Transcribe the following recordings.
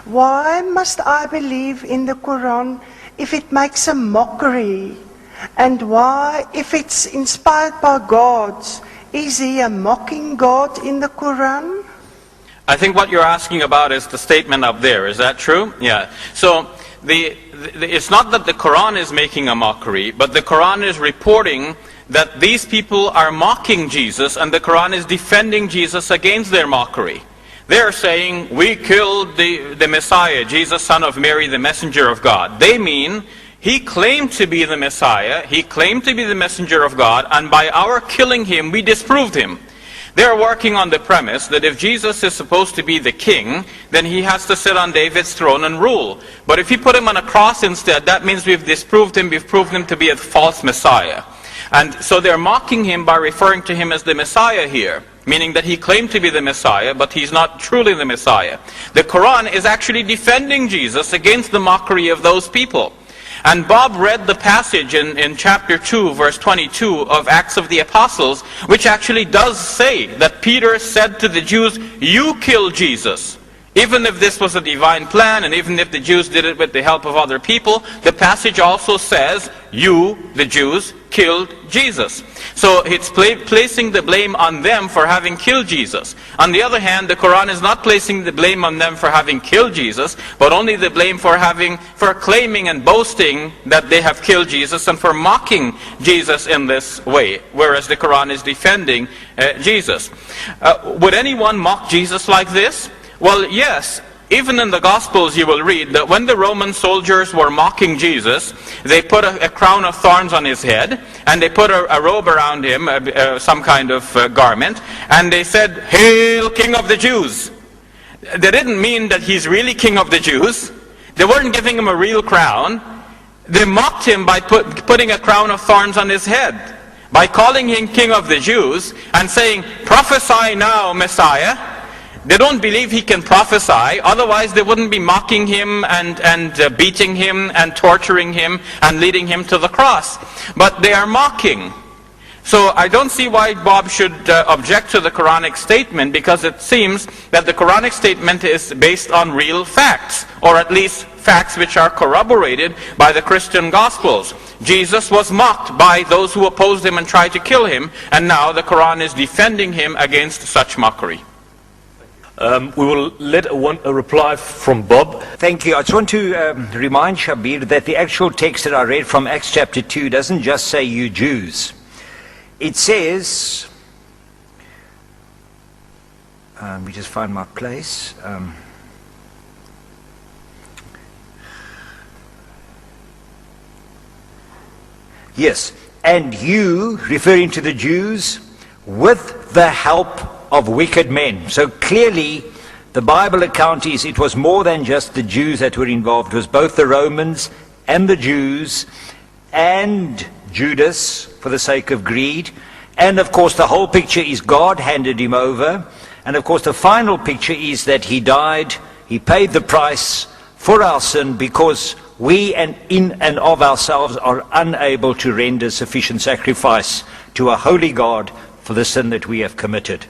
Why must I believe in the Quran if it makes a mockery? And why, if it's inspired by God, is he a mocking God in the Quran? I think what you're asking about is the statement up there. Is that true? Yeah. So it's not that the Quran is making a mockery, but the Quran is reporting that these people are mocking Jesus, and the Quran is defending Jesus against their mockery. They're saying, we killed the Messiah, Jesus, son of Mary, the messenger of God. They mean, he claimed to be the Messiah, he claimed to be the messenger of God, and by our killing him, we disproved him. They're working on the premise that if Jesus is supposed to be the king, then he has to sit on David's throne and rule. But if you put him on a cross instead, that means we've disproved him, we've proved him to be a false Messiah. And so they're mocking him by referring to him as the Messiah here, meaning that he claimed to be the Messiah, but he's not truly the Messiah. The Quran is actually defending Jesus against the mockery of those people. And Bob read the passage in chapter 2, verse 22 of Acts of the Apostles, which actually does say that Peter said to the Jews, you killed Jesus. Even if this was a divine plan, and even if the Jews did it with the help of other people, the passage also says, you, the Jews, killed Jesus. So it's placing the blame on them for having killed Jesus. On the other hand, the Quran is not placing the blame on them for having killed Jesus, but only the blame for claiming and boasting that they have killed Jesus and for mocking Jesus in this way, whereas the Quran is defending Jesus. Would anyone mock Jesus like this? Well, yes. Even in the Gospels you will read that when the Roman soldiers were mocking Jesus, they put a crown of thorns on his head, and they put a robe around him, some kind of garment, and they said, "Hail, King of the Jews!" They didn't mean that he's really King of the Jews. They weren't giving him a real crown. They mocked him by putting a crown of thorns on his head, by calling him King of the Jews, and saying, "Prophesy now, Messiah." They don't believe he can prophesy, otherwise they wouldn't be mocking him and beating him and torturing him and leading him to the cross. But they are mocking. So I don't see why Bob should object to the Quranic statement, because it seems that the Quranic statement is based on real facts, or at least facts which are corroborated by the Christian Gospels. Jesus was mocked by those who opposed him and tried to kill him, and now the Quran is defending him against such mockery. We will let a reply from Bob. Thank you. I just want to remind Shabir that the actual text that I read from Acts chapter 2 doesn't just say you Jews. It says, let me just find my place. Yes, and you, referring to the Jews, with the help of wicked men. So clearly the Bible account is it was more than just the Jews that were involved. It was both the Romans and the Jews and Judas for the sake of greed. And of course the whole picture is God handed him over. And of course the final picture is that he died, he paid the price for our sin, because we in and of ourselves are unable to render sufficient sacrifice to a holy God for the sin that we have committed.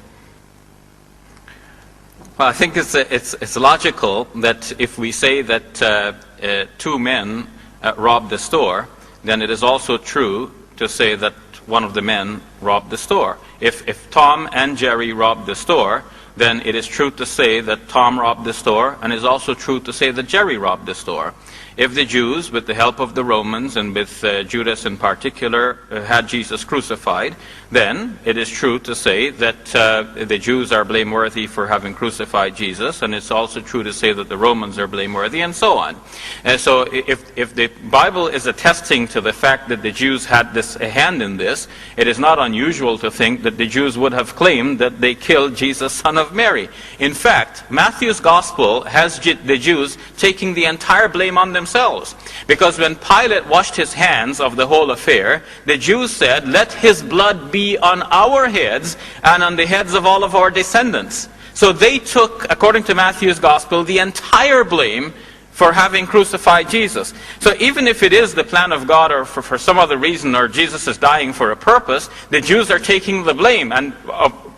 Well, I think it's logical that if we say that two men robbed the store, then it is also true to say that one of the men robbed the store. If Tom and Jerry robbed the store, then it is true to say that Tom robbed the store, and it is also true to say that Jerry robbed the store. If the Jews, with the help of the Romans and with Judas in particular, had Jesus crucified, then it is true to say that the Jews are blameworthy for having crucified Jesus, and it's also true to say that the Romans are blameworthy, and so on. And so if the Bible is attesting to the fact that the Jews had a hand in this, it is not unusual to think that the Jews would have claimed that they killed Jesus, son of Mary. In fact, Matthew's Gospel has the Jews taking the entire blame on themselves. Because when Pilate washed his hands of the whole affair, the Jews said, "Let his blood be on our heads and on the heads of all of our descendants." So they took, according to Matthew's Gospel, the entire blame for having crucified Jesus. So even if it is the plan of God, or for some other reason, or Jesus is dying for a purpose, the Jews are taking the blame and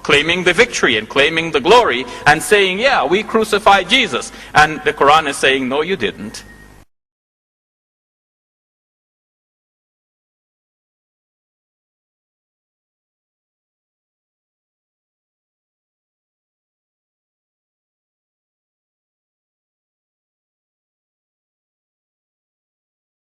claiming the victory and claiming the glory and saying, yeah, we crucified Jesus. And the Quran is saying, no, you didn't.